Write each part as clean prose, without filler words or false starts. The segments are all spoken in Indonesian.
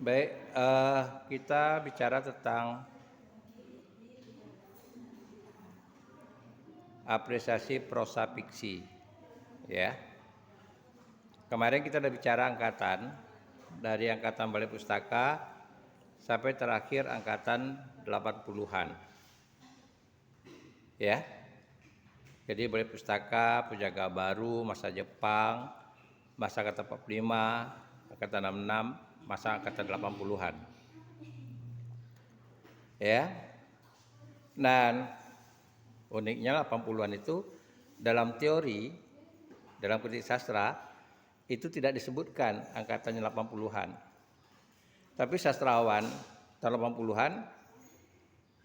Baik, kita bicara tentang apresiasi prosa fiksi, ya. Kemarin kita udah bicara angkatan, dari angkatan Balai Pustaka sampai terakhir angkatan 80-an. Ya. Jadi Balai Pustaka, Pujangga Baru, masa Jepang, masa angkatan 45, angkatan 66, masa angkatan 80-an. Ya. Dan uniknya 80-an itu dalam teori, dalam kritik sastra itu tidak disebutkan angkatannya 80-an. Tapi sastrawan tahun 80-an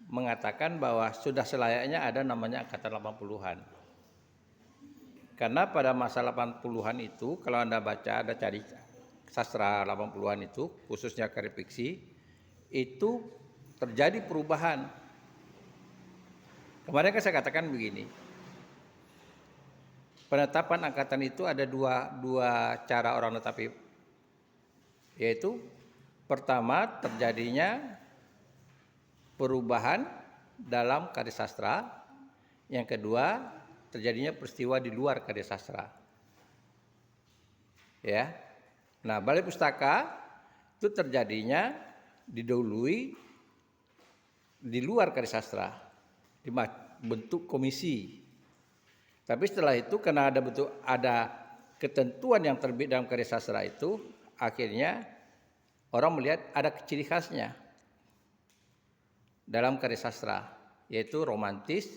mengatakan bahwa sudah selayaknya ada namanya angkatan 80-an. Karena pada masa 80-an itu kalau Anda baca, Anda cari sastra 80-an itu, khususnya karya fiksi, itu terjadi perubahan. Kemarin kan saya katakan begini, penetapan angkatan itu ada dua cara orang menetapi, yaitu pertama terjadinya perubahan dalam karya sastra, yang kedua terjadinya peristiwa di luar karya sastra. Ya, nah Balai Pustaka itu terjadinya didahului di luar karya sastra, di bentuk komisi. Tapi setelah itu karena ada ketentuan yang terbit dalam karya sastra itu, akhirnya orang melihat ada ciri khasnya dalam karya sastra, yaitu romantis,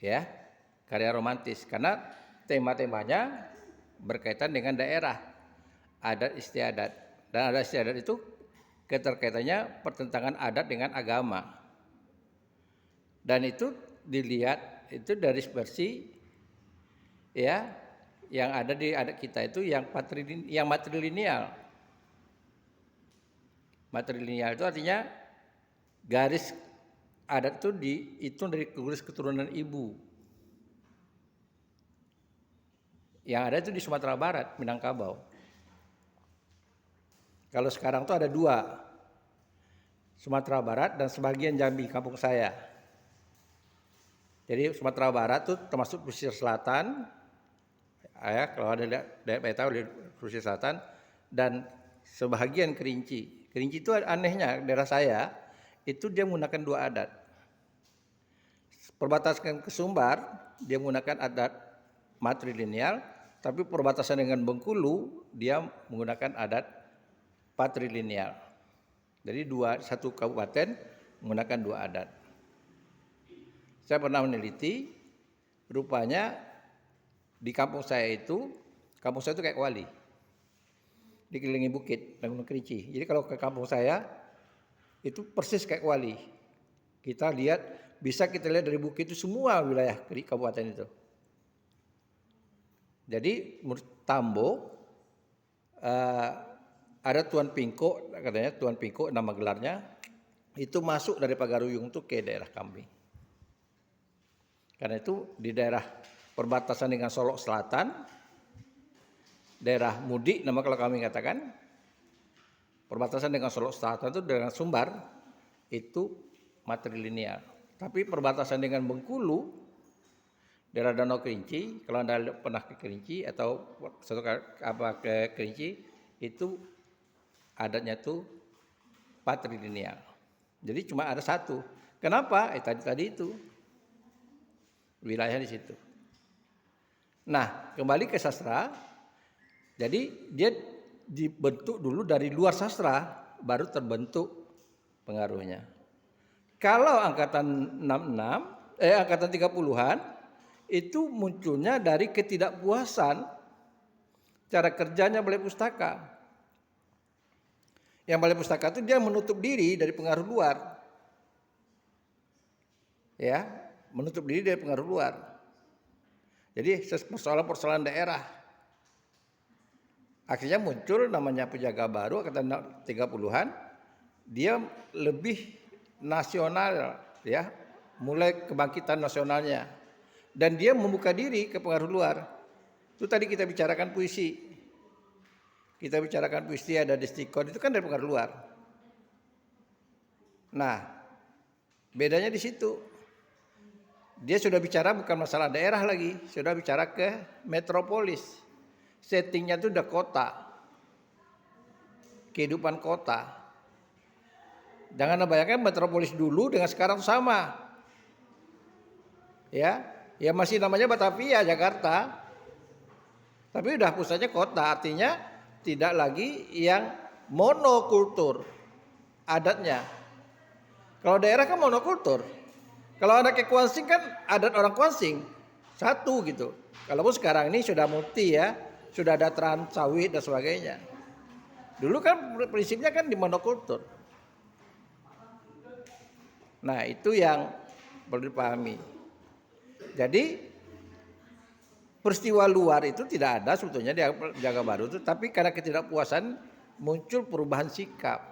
ya, karya romantis, karena tema-temanya berkaitan dengan daerah, adat istiadat, dan adat istiadat itu keterkaitannya pertentangan adat dengan agama, dan itu dilihat itu dari versi, ya, yang ada di adat kita itu yang matrilineal. Matrilineal itu artinya garis adat itu dihitung dari garis keturunan ibu. Yang ada itu di Sumatera Barat, Minangkabau. Kalau sekarang tuh ada dua, Sumatera Barat dan sebagian Jambi, kampung saya. Jadi Sumatera Barat itu termasuk pesisir selatan, ya, kalau ada daerah tahu di pesisir selatan, dan sebahagian Kerinci. Kerinci itu anehnya daerah saya itu dia menggunakan dua adat. Perbatasan ke Sumbar dia menggunakan adat matrilineal, tapi perbatasan dengan Bengkulu dia menggunakan adat patrilineal. Jadi satu kabupaten menggunakan dua adat. Saya pernah meneliti, rupanya di kampung saya itu kayak Kuali, dikelilingi bukit dan Gunung Kerinci. Jadi kalau ke kampung saya itu persis kayak Kuali. Kita lihat dari bukit itu semua wilayah kabupaten itu. Jadi menurut Tambo ada Tuan Pingko, katanya Tuan Pingko nama gelarnya, itu masuk dari Pagaruyung itu ke daerah kami. Karena itu di daerah perbatasan dengan Solok Selatan, daerah Mudik nama kalau kami katakan, perbatasan dengan Solok Selatan itu dengan Sumbar itu matrilineal. Tapi perbatasan dengan Bengkulu, daerah Danau Kerinci, kalau Anda pernah ke Kerinci atau ke Kerinci, itu adatnya itu patrilineal. Jadi cuma ada satu. Kenapa? Tadi itu wilayah di situ. Nah, kembali ke sastra. Jadi dia dibentuk dulu dari luar sastra, baru terbentuk pengaruhnya. Kalau angkatan 30-an itu munculnya dari ketidakpuasan cara kerjanya Balai Pustaka. Yang Balai Pustaka itu dia menutup diri dari pengaruh luar. Ya, menutup diri dari pengaruh luar. Jadi persoalan-persoalan daerah. Akhirnya muncul namanya Pujangga Baru angkatan 30-an. Dia lebih nasional, ya, mulai kebangkitan nasionalnya. Dan dia membuka diri ke pengaruh luar. Itu tadi kita bicarakan puisi. Kita bicarakan puisi ada destikon itu kan dari pengaruh luar. Nah, bedanya di situ. Dia sudah bicara bukan masalah daerah lagi, sudah bicara ke metropolis. Settingnya itu udah kota, kehidupan kota. Jangan bayangkan metropolis dulu dengan sekarang sama. Ya masih namanya Batavia, Jakarta. Tapi udah pusatnya kota, artinya tidak lagi yang monokultur adatnya. Kalau daerah kan monokultur. Kalau anak Kuansing kan adat orang Kuansing satu gitu. Kalaupun sekarang ini sudah multi ya, sudah ada trans sawit dan sebagainya. Dulu kan prinsipnya kan di monokultur. Nah itu yang perlu dipahami. Jadi peristiwa luar itu tidak ada sebetulnya di Jagabaru itu, tapi karena ketidakpuasan muncul perubahan sikap.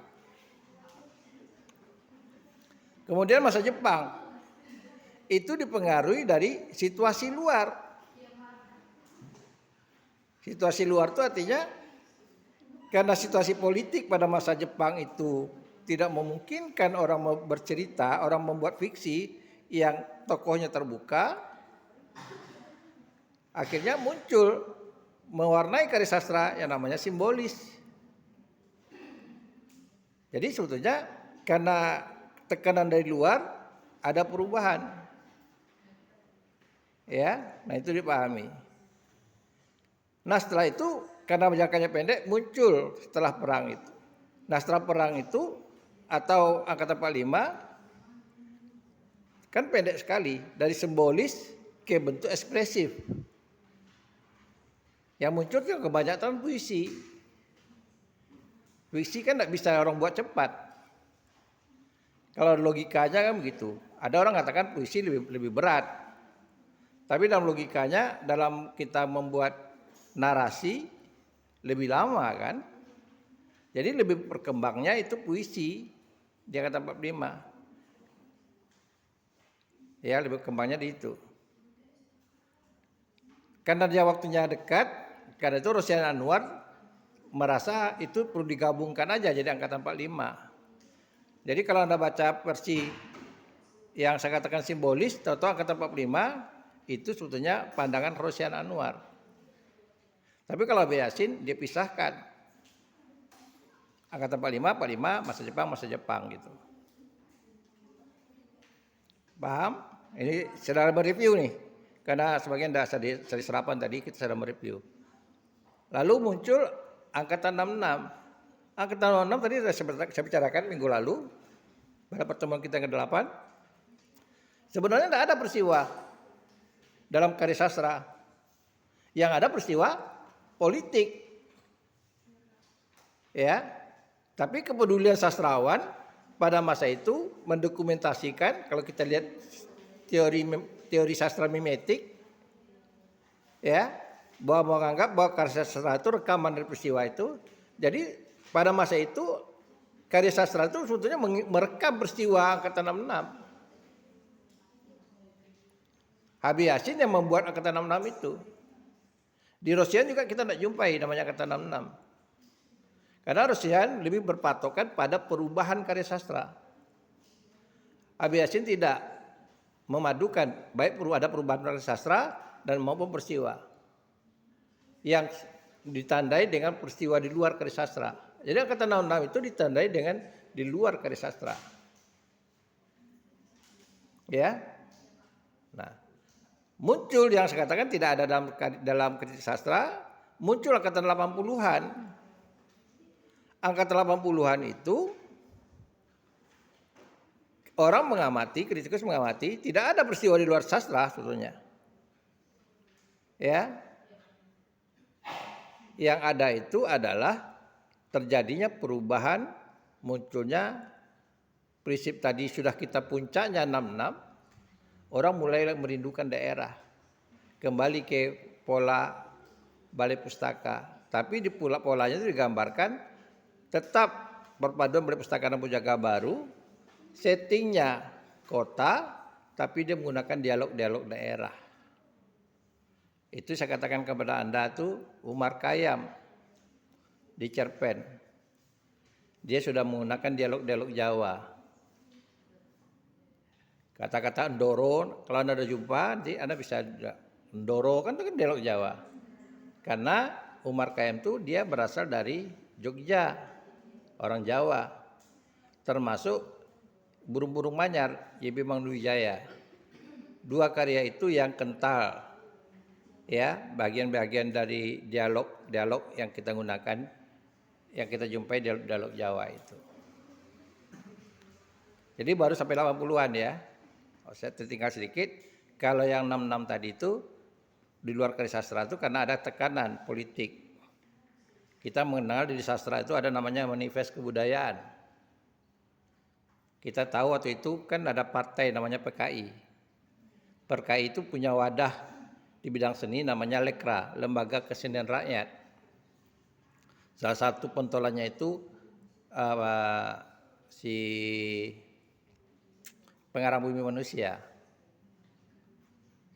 Kemudian masa Jepang itu dipengaruhi dari situasi luar. Situasi luar itu artinya karena situasi politik pada masa Jepang itu tidak memungkinkan orang bercerita, orang membuat fiksi yang tokohnya terbuka, akhirnya muncul mewarnai karya sastra yang namanya simbolis. Jadi sebetulnya karena tekanan dari luar ada perubahan. Ya, nah itu dipahami. Nah setelah itu karena jangkanya pendek muncul setelah perang itu. Nah setelah perang itu atau Angkatan 45 kan pendek sekali dari simbolis ke bentuk ekspresif. Yang muncul itu kebanyakan puisi. Puisi kan tidak bisa orang buat cepat. Kalau logikanya kan begitu. Ada orang katakan puisi lebih berat. Tapi dalam logikanya, dalam kita membuat narasi lebih lama kan. Jadi lebih berkembangnya itu puisi di Angkatan 45. Ya lebih berkembangnya di itu. Karena dia waktunya dekat, karena itu Rosian Anwar merasa itu perlu digabungkan aja jadi Angkatan 45. Jadi kalau Anda baca versi yang saya katakan simbolis, atau Angkatan 45 itu sebetulnya pandangan Rosian Anwar. Tapi kalau Abe Yasin dia pisahkan. Angkatan 45, masa Jepang gitu. Paham? Ini saudara mereview nih. Karena sebagian dari serapan tadi kita sedang mereview. Lalu muncul Angkatan 66. Angkatan 66 tadi saya bicarakan minggu lalu pada pertemuan kita yang ke-8. Sebenarnya tidak ada peristiwa dalam karya sastra. Yang ada peristiwa politik. Ya. Tapi kepedulian sastrawan pada masa itu mendokumentasikan, kalau kita lihat teori sastra mimetik, ya, bahwa menganggap bahwa karya sastra itu rekaman dari peristiwa itu. Jadi pada masa itu karya sastra itu sebetulnya merekam peristiwa Angkatan 66. Habib Yasin yang membuat Angkatan 66 itu. Di Rosian juga kita tidak jumpai namanya Angkatan 66. Karena Rosian lebih berpatokan pada perubahan karya sastra. Habib Yasin tidak memadukan baik ada perubahan karya sastra dan maupun peristiwa yang ditandai dengan peristiwa di luar karya sastra. Jadi Angkatan 66 itu ditandai dengan di luar karya sastra. Ya. Nah, muncul yang saya katakan tidak ada dalam kritik sastra, muncul Angkatan 80-an. Angkatan 80-an itu orang mengamati, kritikus mengamati, tidak ada peristiwa di luar sastra sebetulnya. Ya. Yang ada itu adalah terjadinya perubahan, munculnya prinsip tadi sudah kita puncaknya 66, orang mulai merindukan daerah. Kembali ke pola balai pustaka. Tapi di polanya itu digambarkan tetap perpaduan balai pustaka dan Pujangga Baru, settingnya kota, tapi dia menggunakan dialog-dialog daerah. Itu saya katakan kepada Anda tuh Umar Khayyam. di cerpen. Dia sudah menggunakan dialog-dialog Jawa. Kata-kata ndoro, kalau Anda ada jumpa, nanti Anda bisa ndoro kan itu kan dialog Jawa. Karena Umar Khayyam itu dia berasal dari Jogja, orang Jawa. Termasuk Burung-burung Manyar, Y.B. Mangudwijaya. Dua karya itu yang kental. Ya, bagian-bagian dari dialog yang kita gunakan, yang kita jumpai dialog Jawa itu. Jadi baru sampai 80-an ya. Saya tertinggal sedikit. Kalau yang 66 tadi itu di luar karya sastra itu karena ada tekanan politik. Kita mengenal di sastra itu ada namanya manifest kebudayaan. Kita tahu waktu itu kan ada partai namanya PKI. PKI itu punya wadah di bidang seni namanya Lekra, Lembaga Kesenian Rakyat. Salah satu pentolannya itu si Pengarang Bumi Manusia.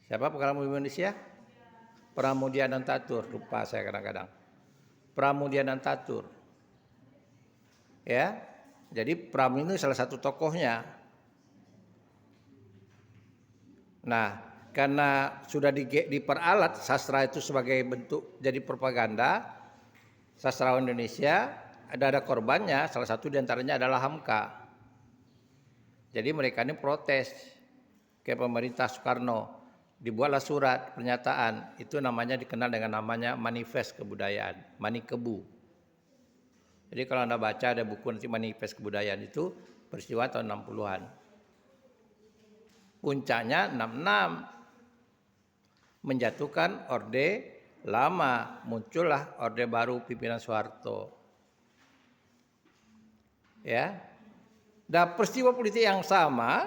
Siapa Pengarang Bumi Manusia? Pramudia Anantatur, lupa saya kadang-kadang. Pramudia Anantatur. Ya. Jadi Pram ini salah satu tokohnya. Nah, karena sudah diperalat sastra itu sebagai bentuk jadi propaganda, sastrawan Indonesia ada korbannya, salah satu diantaranya adalah Hamka. Jadi mereka ini protes ke pemerintah Soekarno, dibuatlah surat pernyataan, itu namanya dikenal dengan namanya Manifest Kebudayaan, Manikebu. Jadi kalau Anda baca ada buku nanti Manifest Kebudayaan itu peristiwa tahun 60-an. Puncaknya 66 menjatuhkan Orde Lama, muncullah Orde Baru pimpinan Soeharto. Ya. Dan peristiwa politik yang sama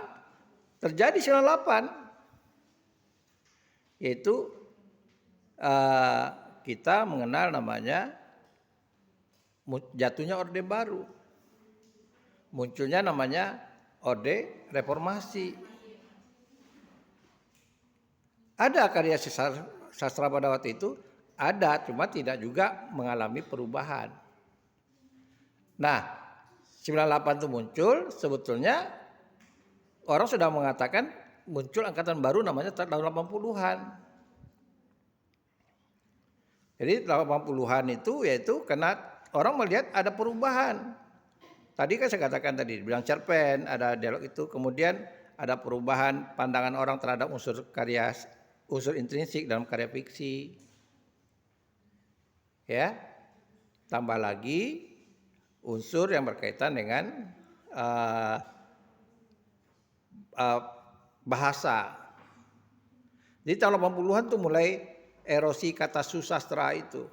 terjadi 98, yaitu kita mengenal namanya jatuhnya Orde Baru, munculnya namanya Orde Reformasi. Ada karya sastra pada waktu itu, ada, cuma tidak juga mengalami perubahan. Nah, 98 itu muncul, sebetulnya orang sudah mengatakan muncul angkatan baru namanya tahun 80-an. Jadi 80-an itu yaitu karena orang melihat ada perubahan. Tadi kan saya katakan tadi, bilang cerpen, ada dialog itu, kemudian ada perubahan pandangan orang terhadap unsur intrinsik dalam karya fiksi. Ya. Tambah lagi unsur yang berkaitan dengan bahasa. Jadi tahun 80-an tuh mulai erosi kata susastra itu.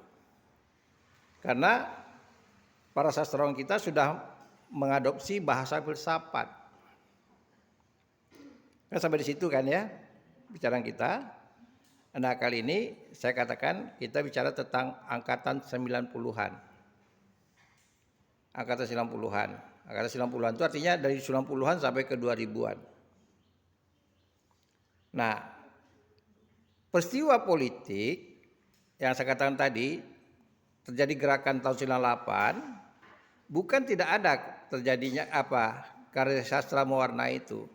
Karena para sastrawan kita sudah mengadopsi bahasa filsafat. Kan sampai di situ kan ya bicaraan kita. Nah, kali ini saya katakan kita bicara tentang angkatan 90-an. Angkatan 90-an. Angkatan 90-an itu artinya dari 90-an sampai ke 2000-an. Nah, peristiwa politik yang saya katakan tadi terjadi gerakan tahun 98 bukan tidak ada terjadinya karya sastra mewarnai itu.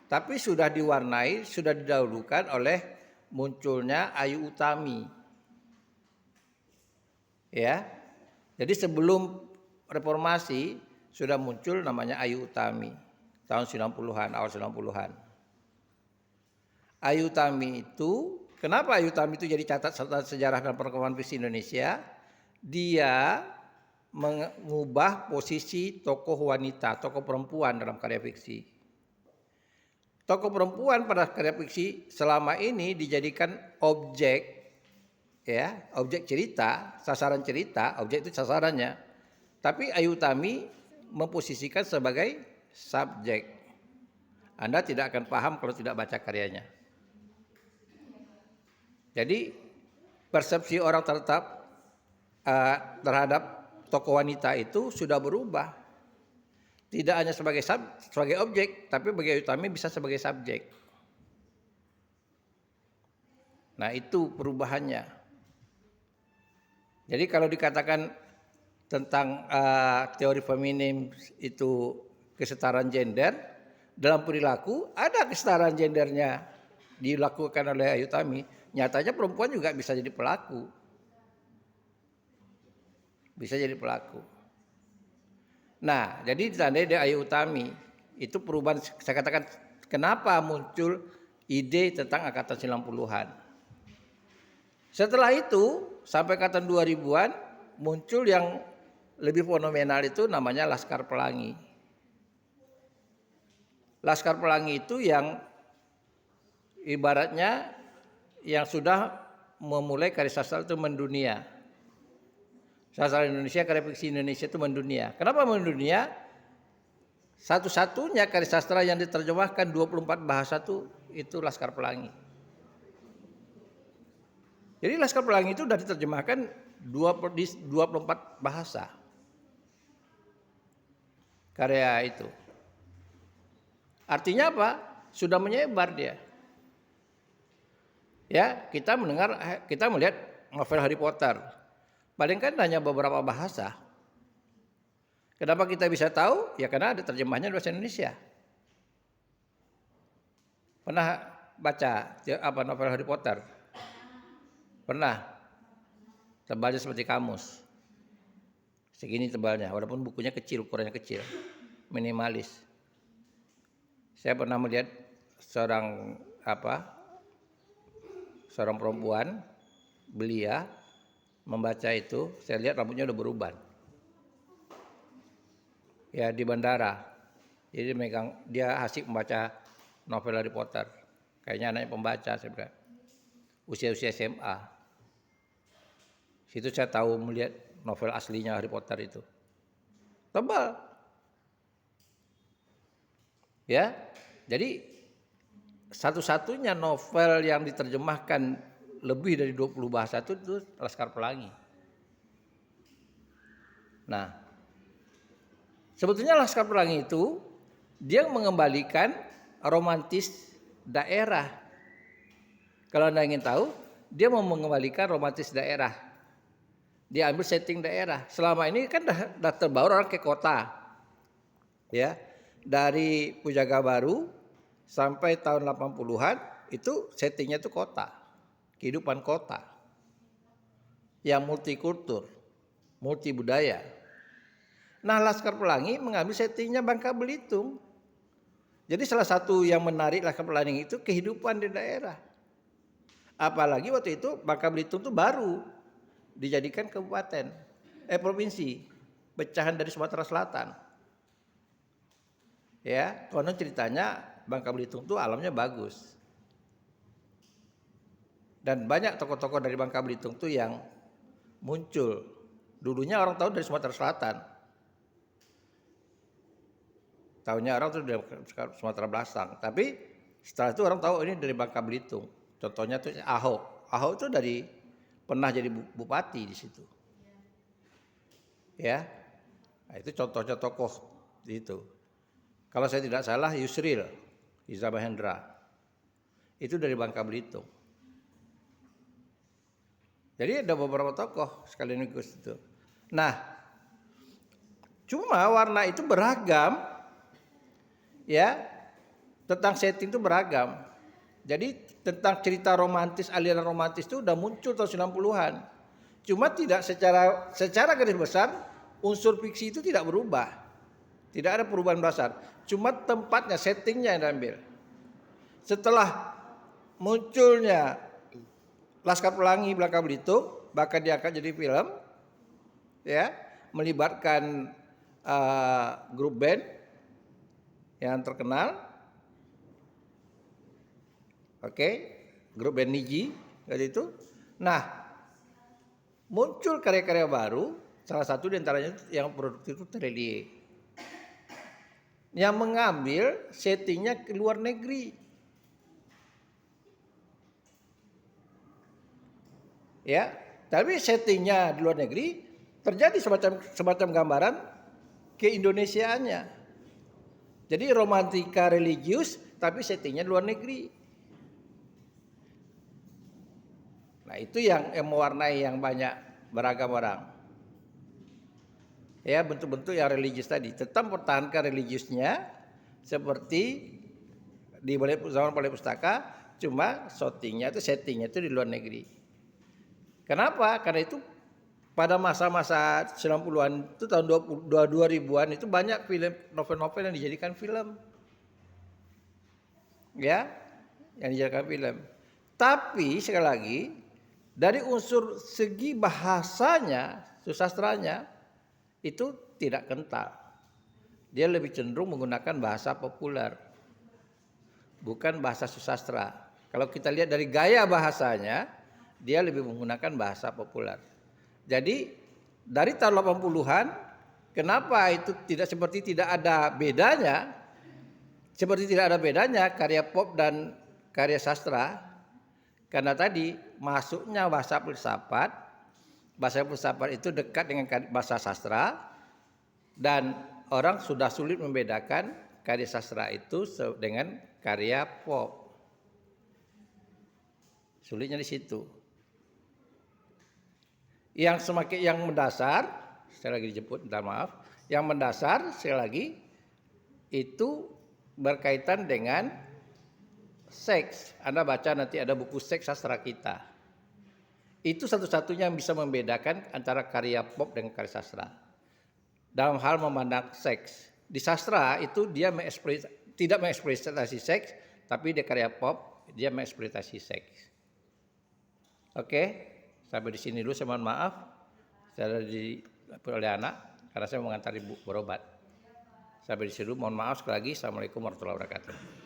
Tapi sudah diwarnai, sudah didahulukan oleh munculnya Ayu Utami. Ya. Jadi sebelum reformasi sudah muncul namanya Ayu Utami tahun 90-an, awal 90-an. Ayu Utami itu, kenapa Ayu Utami itu jadi catatan sejarah dalam perkembangan fiksi Indonesia? Dia mengubah posisi tokoh wanita, tokoh perempuan dalam karya fiksi. Tokoh perempuan pada karya fiksi selama ini dijadikan objek, ya, objek cerita, sasaran cerita, objek itu sasarannya. Tapi Ayu Utami memposisikan sebagai subjek. Anda tidak akan paham kalau tidak baca karyanya. Jadi persepsi orang terhadap tokoh wanita itu sudah berubah. Tidak hanya sebagai objek, tapi bagi Ayu Utami bisa sebagai subjek. Nah, itu perubahannya. Jadi kalau dikatakan tentang teori feminim itu kesetaraan gender, dalam perilaku ada kesetaraan gendernya dilakukan oleh Ayu Tami. Nyatanya perempuan juga bisa jadi pelaku. Bisa jadi pelaku. Nah, jadi ditandai dari Ayu Utami itu perubahan, saya katakan kenapa muncul ide tentang angkatan 90-an. Setelah itu sampai angkatan 2000-an muncul yang lebih fenomenal itu namanya Laskar Pelangi. Laskar Pelangi itu yang ibaratnya yang sudah memulai karya sastra itu mendunia. Sastra Indonesia, karya fiksi Indonesia itu mendunia. Kenapa mendunia? Satu-satunya karya sastra yang diterjemahkan 24 bahasa itu Laskar Pelangi. Jadi Laskar Pelangi itu sudah diterjemahkan 24 bahasa. Karya itu. Artinya apa? Sudah menyebar dia. Ya, kita melihat novel Harry Potter. Paling kan hanya beberapa bahasa. Kenapa kita bisa tahu? Ya karena ada terjemahnya bahasa Indonesia. Pernah baca novel Harry Potter? Pernah? Tebalnya seperti kamus. Segini tebalnya, walaupun bukunya kecil, ukurannya kecil. Minimalis. Saya pernah melihat seorang perempuan, belia, membaca itu, saya lihat rambutnya udah beruban. Ya di bandara. Jadi dia asik membaca novel Harry Potter. Kayaknya anaknya pembaca, saya bilang. Usia-usia SMA. Situ saya tahu melihat novel aslinya Harry Potter itu. Tebal. Ya. Jadi satu-satunya novel yang diterjemahkan lebih dari 20 bahasa itu Laskar Pelangi. Nah, sebetulnya Laskar Pelangi itu dia mengembalikan romantis daerah. Kalau Anda ingin tahu, dia mau mengembalikan romantis daerah. Dia ambil setting daerah. Selama ini kan dah terbaur orang ke kota. Ya. Dari Pujaga Baru sampai tahun 80-an itu settingnya itu kota. Kehidupan kota yang multikultur, multibudaya. Nah, Laskar Pelangi mengambil settingnya Bangka Belitung. Jadi salah satu yang menarik Laskar Pelangi itu kehidupan di daerah. Apalagi waktu itu Bangka Belitung itu baru dijadikan provinsi, pecahan dari Sumatera Selatan. Ya, konon ceritanya Bangka Belitung itu alamnya bagus. Dan banyak tokoh-tokoh dari Bangka Belitung itu yang muncul. Dulunya orang tahu dari Sumatera Selatan. Tahunya orang itu dari Sumatera Belakang. Tapi setelah itu orang tahu ini dari Bangka Belitung. Contohnya itu Ahok. Ahok itu pernah jadi bupati di situ. Ya, nah, itu contohnya tokoh di itu. Kalau saya tidak salah Yusril Iza Mahendra. Itu dari Bangka Belitung. Jadi ada beberapa tokoh sekaligus itu. Nah, cuma warna itu beragam, ya, tentang setting itu beragam. Jadi tentang cerita romantis, aliran romantis itu udah muncul tahun 90-an. Cuma tidak secara garis besar unsur fiksi itu tidak berubah. Tidak ada perubahan besar. Cuma tempatnya, settingnya yang diambil. Setelah munculnya Laskar Pelangi Bangka Belitung, bahkan diangkat jadi film, ya, melibatkan grup band yang terkenal, grup band Niji, kayak itu. Nah, muncul karya-karya baru, salah satu diantaranya yang produktif itu Terelie, yang mengambil settingnya ke luar negeri. Ya, tapi settingnya di luar negeri terjadi semacam gambaran keindonesiaannya. Jadi romantika religius tapi settingnya di luar negeri. Nah, itu yang mewarnai yang banyak beragam orang. ya bentuk-bentuk yang religius tadi. Tetap pertahankan religiusnya seperti di zaman Balai Pustaka, cuma settingnya itu di luar negeri. Kenapa? Karena itu pada masa-masa 90-an itu tahun 2000-an itu banyak film novel-novel yang dijadikan film. Ya, yang dijadikan film. Tapi sekali lagi dari unsur segi bahasanya, susastranya itu tidak kental. Dia lebih cenderung menggunakan bahasa populer, bukan bahasa susastra. Kalau kita lihat dari gaya bahasanya, dia lebih menggunakan bahasa populer. Jadi dari tahun 80-an, kenapa itu tidak ada bedanya? Seperti tidak ada bedanya karya pop dan karya sastra. Karena tadi masuknya bahasa filsafat itu dekat dengan bahasa sastra, dan orang sudah sulit membedakan karya sastra itu dengan karya pop. Sulitnya di situ. Yang mendasar, sekali lagi dijemput, minta maaf. Yang mendasar sekali lagi itu berkaitan dengan seks. Anda baca nanti ada buku seks sastra kita. Itu satu-satunya yang bisa membedakan antara karya pop dengan karya sastra. Dalam hal memandang seks. Di sastra itu dia tidak mengeksploitasi seks, tapi di karya pop dia mengeksploitasi seks. Oke, sampai di sini dulu, saya mohon maaf. Saya oleh anak karena saya mengantar ibu berobat. Sampai di sini dulu, mohon maaf sekali lagi. Assalamualaikum warahmatullahi wabarakatuh.